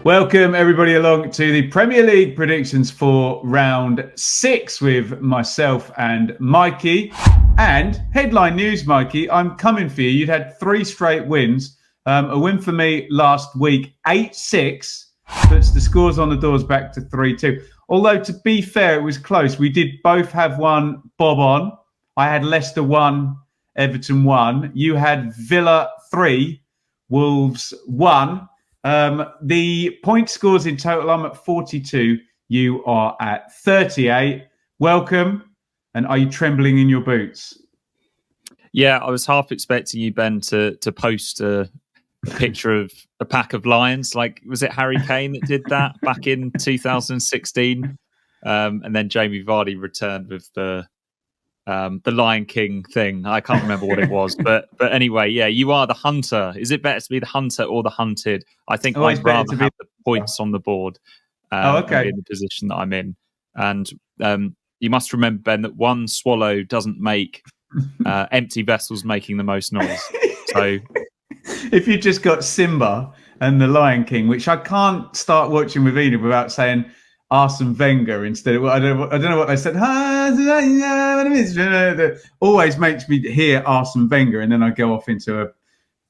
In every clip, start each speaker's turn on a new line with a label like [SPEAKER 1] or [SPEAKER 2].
[SPEAKER 1] Welcome everybody along to the Premier League predictions for round 6 with myself and Mikey. And headline news, Mikey, I'm coming for you. You'd had 3 straight wins. A win for me last week, 8-6, puts the scores on the doors back to 3-2. Although, to be fair, it was close. We did both have one bob on. I had Leicester 1, Everton 1. You had Villa 3, Wolves 1. The point scores in total, I'm at 42. You are at 38. Welcome. And are you trembling in your boots?
[SPEAKER 2] Yeah, I was half expecting you, Ben, to post a picture of a pack of lions. Like, was it Harry Kane that did that back in 2016? And then Jamie Vardy returned with the Lion King thing. I can't remember what it was, but anyway, yeah, you are the hunter. Is it better to be the hunter or the hunted? I think I'd rather have the points on the board.
[SPEAKER 1] Okay.
[SPEAKER 2] In the position that I'm in, and you must remember, Ben, that one swallow doesn't make empty vessels making the most noise. So,
[SPEAKER 1] if you just got Simba and the Lion King, which I can't start watching with Eden without saying Arsene Wenger instead of, I don't know what they said. Always makes me hear Arsene Wenger, and then I go off into a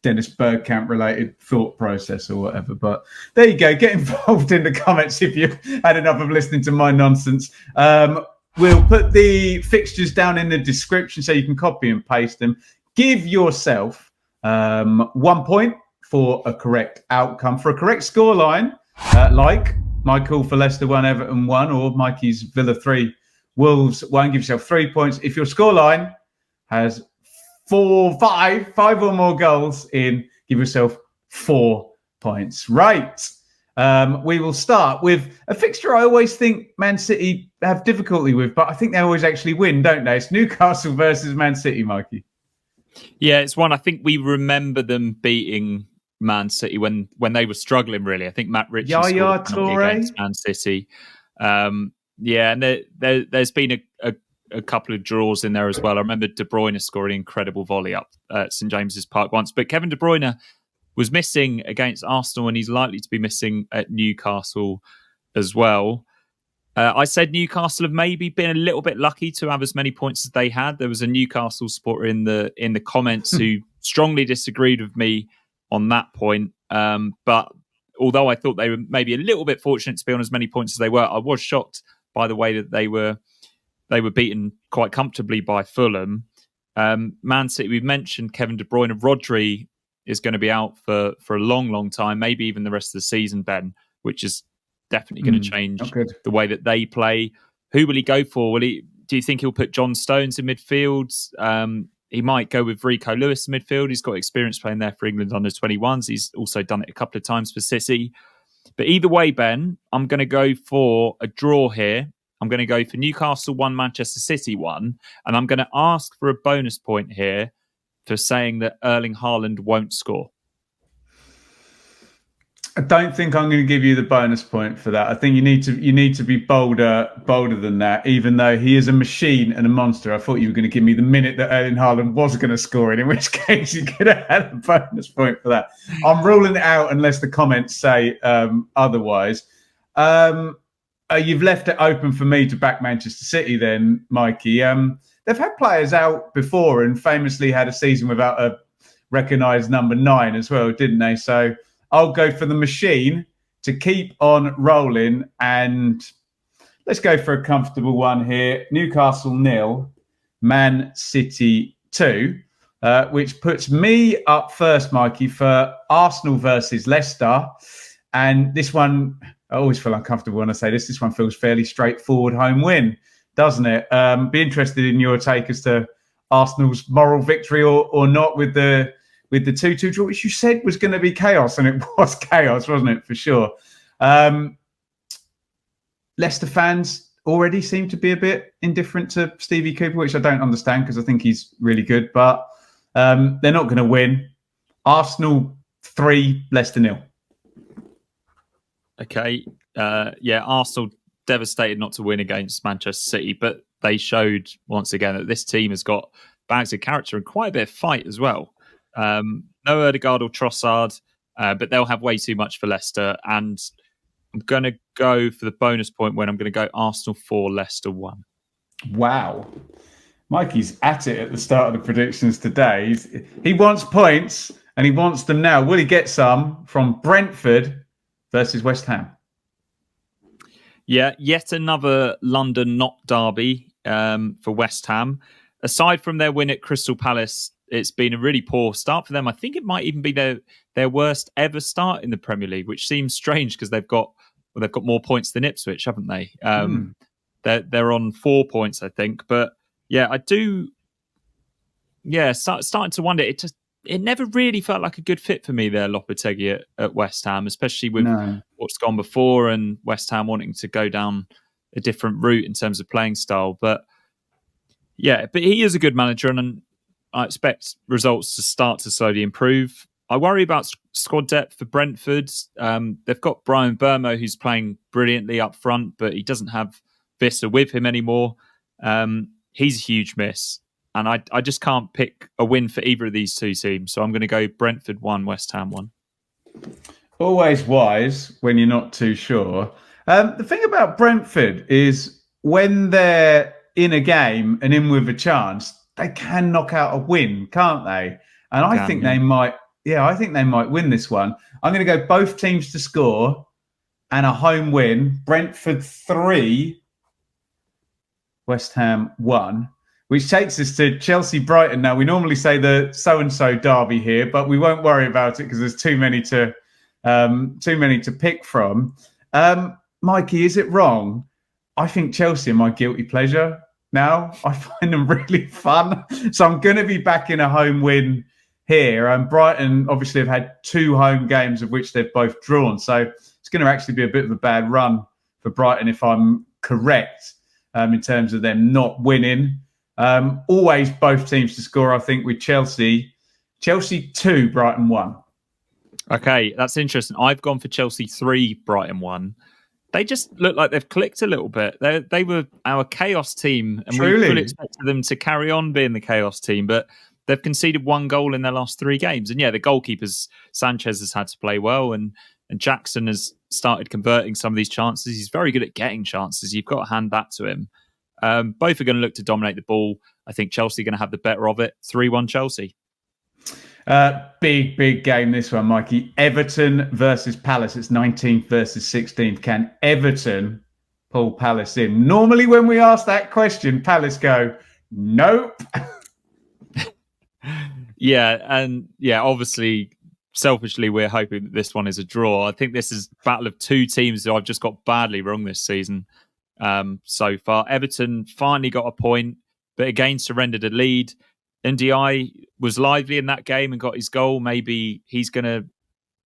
[SPEAKER 1] Dennis Bergkamp related thought process or whatever. But there you go. Get involved in the comments if you've had enough of listening to my nonsense. We'll put the fixtures down in the description so you can copy and paste them. Give yourself 1 point for a correct outcome, for a correct scoreline, like Michael for Leicester 1, Everton 1, or Mikey's Villa 3, Wolves 1. Give yourself 3 points. If your scoreline has 5 or more goals in, give yourself 4 points. Right. We will start with a fixture I always think Man City have difficulty with, but I think they always actually win, don't they? It's Newcastle versus Man City, Mikey.
[SPEAKER 2] Yeah, it's one I think we remember them beating Man City when they were struggling, really. I think Matt Ritchie scored a penalty against Man City. And there's been a couple of draws in there as well. I remember De Bruyne scoring an incredible volley up at St James's Park once. But Kevin De Bruyne was missing against Arsenal, and he's likely to be missing at Newcastle as well. I said Newcastle have maybe been a little bit lucky to have as many points as they had. There was a Newcastle supporter in the comments who strongly disagreed with me on that point. But although I thought they were maybe a little bit fortunate to be on as many points as they were, I was shocked by the way that they were beaten quite comfortably by Fulham. Man City, we've mentioned Kevin De Bruyne. Rodri is going to be out for a long, long time, maybe even the rest of the season, Ben, which is definitely going to change the way that they play. Who will he go for? Do you think he'll put John Stones in midfield? He might go with Rico Lewis in midfield. He's got experience playing there for England under 21s. He's also done it a couple of times for City. But either way, Ben, I'm going to go for a draw here. I'm going to go for Newcastle 1, Manchester City 1. And I'm going to ask for a bonus point here for saying that Erling Haaland won't score.
[SPEAKER 1] I don't think I'm going to give you the bonus point for that. I think you need to be bolder than that. Even though he is a machine and a monster, I thought you were going to give me the minute that Erling Haaland was going to score in which case you could have had a bonus point for that. I'm ruling it out unless the comments say otherwise. You've left it open for me to back Manchester City then, Mikey. They've had players out before and famously had a season without a recognised number 9 as well, didn't they? So I'll go for the machine to keep on rolling, and let's go for a comfortable one here. Newcastle 0, Man City 2, which puts me up first, Mikey, for Arsenal versus Leicester. And this one, I always feel uncomfortable when I say this. This one feels fairly straightforward home win, doesn't it? Be interested in your take as to Arsenal's moral victory or not with the 2-2 draw, which you said was going to be chaos, and it was chaos, wasn't it, for sure? Leicester fans already seem to be a bit indifferent to Stevie Cooper, which I don't understand because I think he's really good, but they're not going to win. Arsenal 3, Leicester 0.
[SPEAKER 2] Okay. Arsenal devastated not to win against Manchester City, but they showed once again that this team has got bags of character and quite a bit of fight as well. No Odegaard or Trossard. but they'll have way too much for Leicester. And I'm going to go for the bonus point when I'm going to go Arsenal 4, Leicester 1.
[SPEAKER 1] Wow. Mikey's at it at the start of the predictions today. He wants points and he wants them now. Will he get some from Brentford versus West Ham?
[SPEAKER 2] Yeah, yet another London not derby for West Ham. Aside from their win at Crystal Palace, it's been a really poor start for them. I think it might even be their worst ever start in the Premier League, which seems strange because they've got more points than Ipswich, haven't they? They're on 4 points, I think. But yeah, I do. Yeah, starting to wonder. It never really felt like a good fit for me there, Lopetegui at West Ham, especially with what's gone before and West Ham wanting to go down a different route in terms of playing style. But yeah, but he is a good manager, and I expect results to start to slowly improve. I worry about squad depth for Brentford. They've got Brian Burmo, who's playing brilliantly up front, but he doesn't have Vista with him anymore. He's a huge miss. And I just can't pick a win for either of these two teams. So I'm going to go Brentford 1, West Ham 1.
[SPEAKER 1] Always wise when you're not too sure. The thing about Brentford is when they're in a game and in with a chance, they can knock out a win, can't they? And I think they might. Yeah, I think they might win this one. I'm going to go both teams to score and a home win. Brentford 3, West Ham 1. Which takes us to Chelsea-Brighton. Now, we normally say the so-and-so derby here, but we won't worry about it because there's too many to pick from. Mikey, is it wrong? I think Chelsea are my guilty pleasure now. I find them really fun. So I'm going to be backing a home win here. Brighton obviously have had 2 home games of which they've both drawn. So it's going to actually be a bit of a bad run for Brighton if I'm correct in terms of them not winning. Always both teams to score, I think, with Chelsea. Chelsea 2, Brighton 1.
[SPEAKER 2] Okay, that's interesting. I've gone for Chelsea 3, Brighton 1. They just look like they've clicked a little bit. They were our chaos team, and we fully expected them to carry on being the chaos team, but they've conceded 1 goal in their last 3 games. And yeah, the goalkeepers, Sanchez has had to play well, and Jackson has started converting some of these chances. He's very good at getting chances. You've got to hand that to him. Both are going to look to dominate the ball. I think Chelsea are going to have the better of it. 3-1 Chelsea.
[SPEAKER 1] Big game this one, Mikey. Everton versus Palace. It's 19th versus 16th. Can Everton pull Palace in? Normally when we ask that question, Palace go, nope.
[SPEAKER 2] Obviously, selfishly, we're hoping that this one is a draw. I think this is a battle of 2 teams that I've just got badly wrong this season. So far, Everton finally got a point, but again surrendered a lead. NDI was lively in that game and got his goal. Maybe he's going to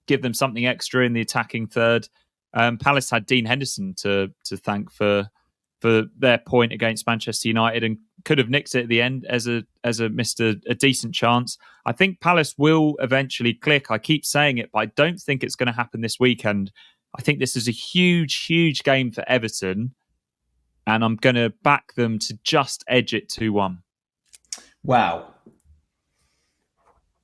[SPEAKER 2] give them something extra in the attacking third. Palace had Dean Henderson to thank for their point against Manchester United and could have nicked it at the end as missed a decent chance. I think Palace will eventually click. I keep saying it, but I don't think it's going to happen this weekend. I think this is a huge game for Everton. And I'm going to back them to just edge it 2-1.
[SPEAKER 1] Wow.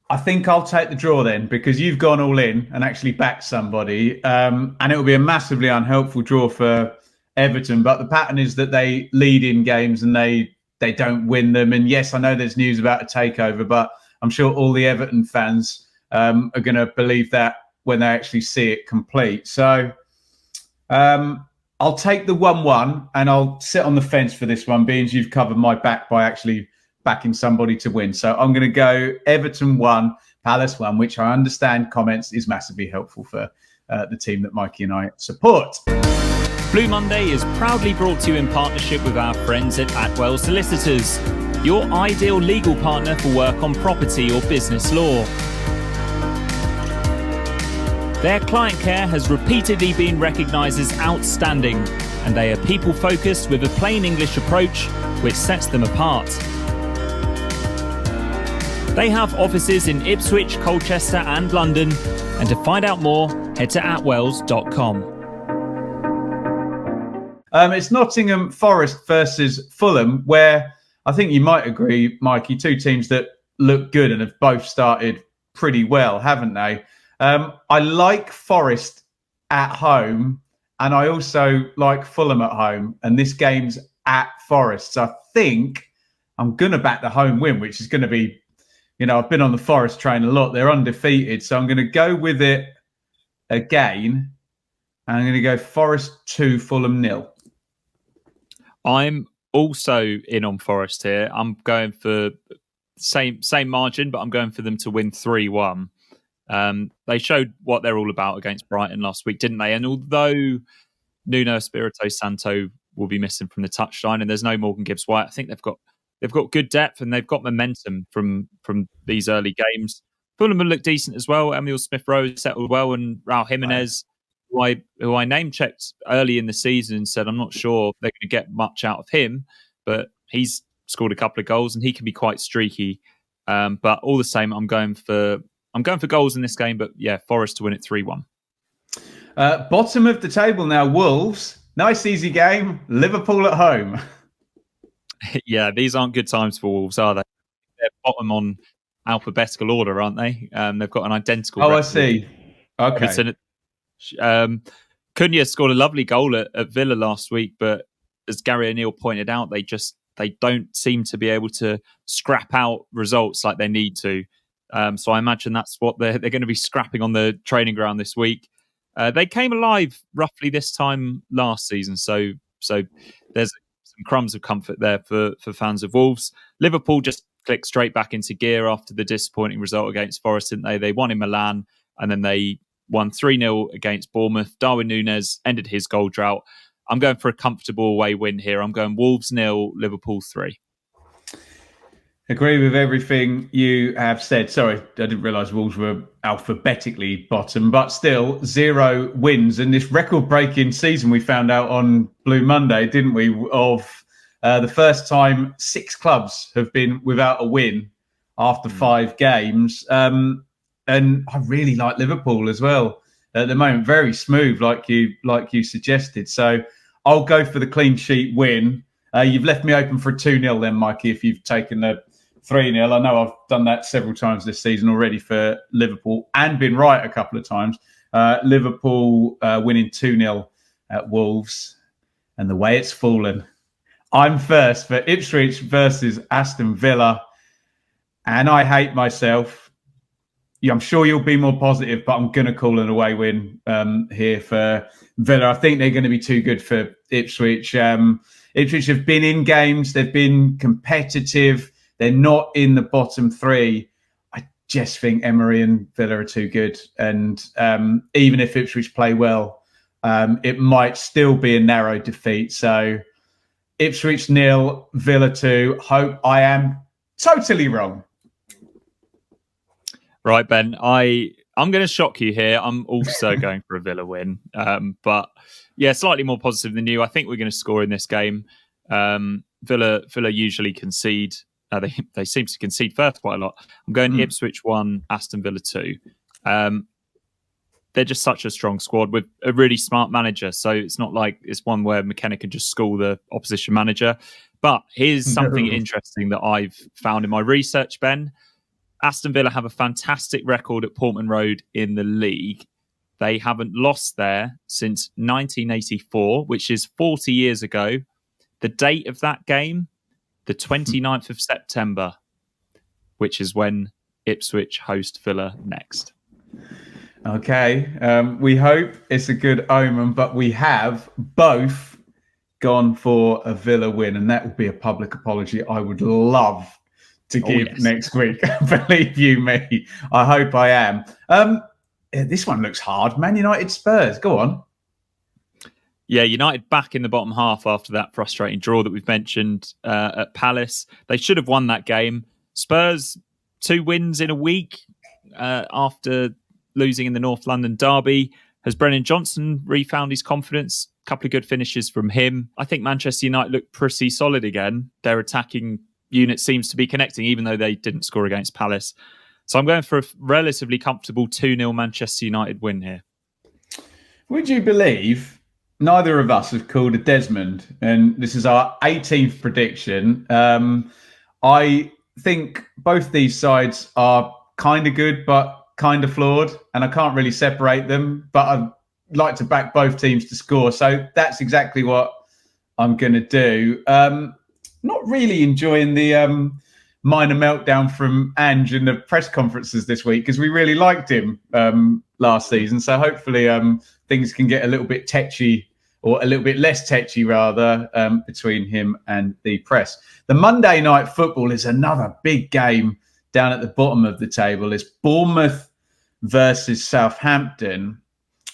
[SPEAKER 1] I think I'll take the draw then because you've gone all in and actually backed somebody. And it will be a massively unhelpful draw for Everton. But the pattern is that they lead in games and they don't win them. And yes, I know there's news about a takeover, but I'm sure all the Everton fans are going to believe that when they actually see it complete. So I'll take the 1-1 and I'll sit on the fence for this one, being you've covered my back by actually backing somebody to win. So I'm going to go Everton 1, Palace 1, which I understand comments is massively helpful for the team that Mikey and I support.
[SPEAKER 2] Blue Monday is proudly brought to you in partnership with our friends at Atwell Solicitors, your ideal legal partner for work on property or business law. Their client care has repeatedly been recognised as outstanding, and they are people-focused with a plain English approach which sets them apart. They have offices in Ipswich, Colchester and London, and to find out more, head to atwells.com.
[SPEAKER 1] It's Nottingham Forest versus Fulham, where I think you might agree, Mikey, 2 teams that look good and have both started pretty well, haven't they? I like Forest at home, and I also like Fulham at home. And this game's at Forest. So I think I'm going to back the home win, which is going to be, I've been on the Forest train a lot. They're undefeated. So I'm going to go with it again. I'm going to go Forest 2, Fulham 0.
[SPEAKER 2] I'm also in on Forest here. I'm going for same margin, but I'm going for them to win 3-1. They showed what they're all about against Brighton last week, didn't they? And although Nuno Espirito Santo will be missing from the touchline, and there's no Morgan Gibbs-White, I think they've got good depth and they've got momentum from these early games. Fulham look decent as well. Emil Smith-Rowe settled well, and Raul Jimenez, who I name-checked early in the season and said I'm not sure they're going to get much out of him, but he's scored a couple of goals and he can be quite streaky. But all the same, I'm going for goals in this game, but yeah, Forest to win it 3-1.
[SPEAKER 1] Bottom of the table now, Wolves. Nice easy game. Liverpool at home.
[SPEAKER 2] Yeah, these aren't good times for Wolves, are they? They're bottom on alphabetical order, aren't they? They've got an identical.
[SPEAKER 1] Oh, I see. Okay.
[SPEAKER 2] Cunha scored a lovely goal at Villa last week, but as Gary O'Neill pointed out, they don't seem to be able to scrap out results like they need to. So I imagine that's what they're going to be scrapping on the training ground this week. They came alive roughly this time last season, so there's some crumbs of comfort there for fans of Wolves. Liverpool just clicked straight back into gear after the disappointing result against Forest, didn't they? They won in Milan, and then they won 3-0 against Bournemouth. Darwin Núñez ended his goal drought. I'm going for a comfortable away win here. I'm going Wolves 0, Liverpool 3.
[SPEAKER 1] Agree with everything you have said. Sorry, I didn't realise Wolves were alphabetically bottom, but still 0 wins. And this record-breaking season we found out on Blue Monday, didn't we, of the first time 6 clubs have been without a win after 5 games. And I really like Liverpool as well at the moment. Very smooth, like you suggested. So I'll go for the clean sheet win. You've left me open for a 2-0 then, Mikey, if you've taken the 3-0. I know I've done that several times this season already for Liverpool and been right a couple of times. Liverpool winning 2-0 at Wolves. And the way it's fallen, I'm first for Ipswich versus Aston Villa. And I hate myself. Yeah, I'm sure you'll be more positive, but I'm going to call an away win here for Villa. I think they're going to be too good for Ipswich. Ipswich have been in games. They've been competitive. They're not in the bottom 3. I just think Emery and Villa are too good. And even if Ipswich play well, it might still be a narrow defeat. So Ipswich 0, Villa 2. Hope I am totally wrong.
[SPEAKER 2] Right, Ben. I'm going to shock you here. I'm also going for a Villa win. But yeah, slightly more positive than you. I think we're going to score in this game. Villa usually concede. They seem to concede first quite a lot. I'm going Ipswich 1, Aston Villa 2. They're just such a strong squad with a really smart manager. So it's not like it's one where McKenna can just school the opposition manager. But here's something interesting that I've found in my research, Ben. Aston Villa have a fantastic record at Portman Road in the league. They haven't lost there since 1984, which is 40 years ago. The date of that game, the 29th of September, which is when Ipswich host Villa next.
[SPEAKER 1] Okay, we hope it's a good omen, but we have both gone for a Villa win, and that would be a public apology I would love to give next week. Believe you me, I hope I am. This one looks hard. Man United Spurs, go on.
[SPEAKER 2] Yeah, United back in the bottom half after that frustrating draw that we've mentioned at Palace. They should have won that game. Spurs, 2 wins in a week after losing in the North London derby. Has Brennan Johnson refound his confidence? A couple of good finishes from him. I think Manchester United look pretty solid again. Their attacking unit seems to be connecting, even though they didn't score against Palace. So I'm going for a relatively comfortable 2-0 Manchester United win here. Would
[SPEAKER 1] you believe neither of us have called a Desmond, and this is our 18th prediction. I think both these sides are kind of good, but kind of flawed, and I can't really separate them, but I'd like to back both teams to score. So that's exactly what I'm going to do. Not really enjoying the minor meltdown from Ange in the press conferences this week, because we really liked him last season. So hopefully things can get a little bit tetchy, or a little bit less tetchy rather, between him and the press. The Monday night football is another big game down at the bottom of the table. It's Bournemouth versus Southampton.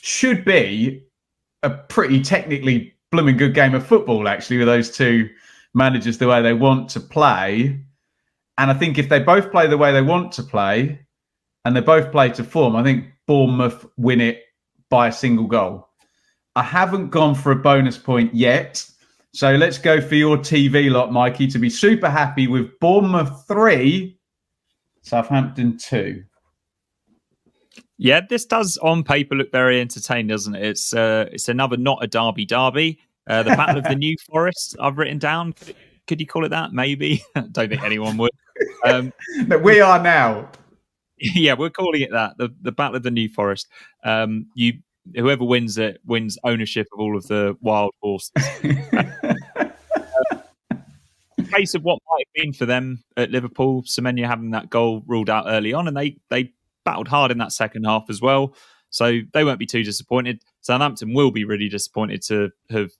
[SPEAKER 1] Should be a pretty technically blooming good game of football, actually, with those two managers the way they want to play. And I think if they both play the way they want to play, and they both play to form, I think Bournemouth win it by a single goal. I haven't gone for a bonus point yet. So let's go for your TV lot, Mikey, to be super happy with Bournemouth 3, Southampton 2.
[SPEAKER 2] Yeah, this does on paper look very entertaining, doesn't it? It's another not a derby. The Battle of the New Forest, I've written down. Could you call it that? Maybe. Don't think anyone would.
[SPEAKER 1] But we are now.
[SPEAKER 2] Yeah, we're calling it that. The Battle of the New Forest. Whoever wins it wins ownership of all of the wild horses. Case of what might have been for them at Liverpool, Semenya having that goal ruled out early on, and they battled hard in that second half as well. So they won't be too disappointed. Southampton will be really disappointed to have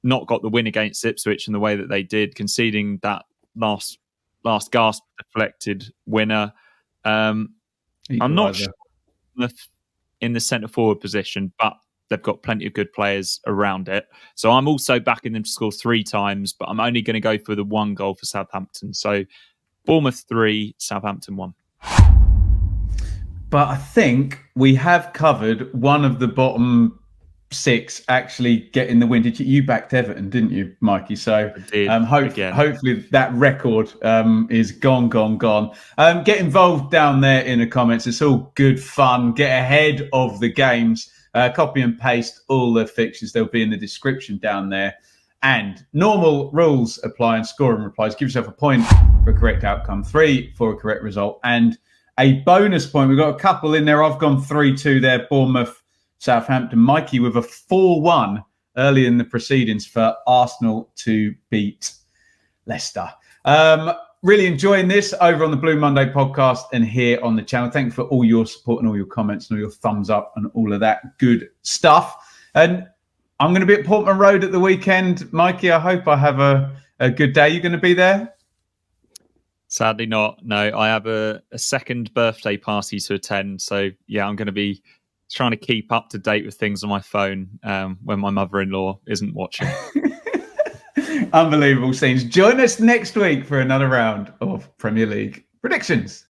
[SPEAKER 2] not got the win against Ipswich in the way that they did, conceding that last gasp deflected winner. I'm not sure in the centre forward position, but they've got plenty of good players around it. So I'm also backing them to score 3 times, but I'm only going to go for the 1 goal for Southampton. So Bournemouth 3, Southampton 1.
[SPEAKER 1] But I think we have covered one of the bottom 6 actually getting the win. You backed Everton, didn't you, Mikey? So hopefully that record is gone. Get involved down there in the comments. It's all good fun. Get ahead of the games. Copy and paste all the fixtures. They'll be in the description down there. And normal rules apply and scoring replies. Give yourself a point for a correct outcome, 3 for a correct result, and a bonus point. We've got a couple in there. I've gone 3-2 there. Bournemouth, Southampton. Mikey with a 4-1 early in the proceedings for Arsenal to beat Leicester. Really enjoying this over on the Blue Monday podcast and here on the channel. Thank you for all your support and all your comments and all your thumbs up and all of that good stuff. And I'm going to be at Portman Road at the weekend. Mikey, I hope I have a good day. You going to be there?
[SPEAKER 2] Sadly not. No, I have a second birthday party to attend. So, yeah, I'm going to be trying to keep up to date with things on my phone when my mother-in-law isn't watching.
[SPEAKER 1] Unbelievable scenes. Join us next week for another round of Premier League predictions.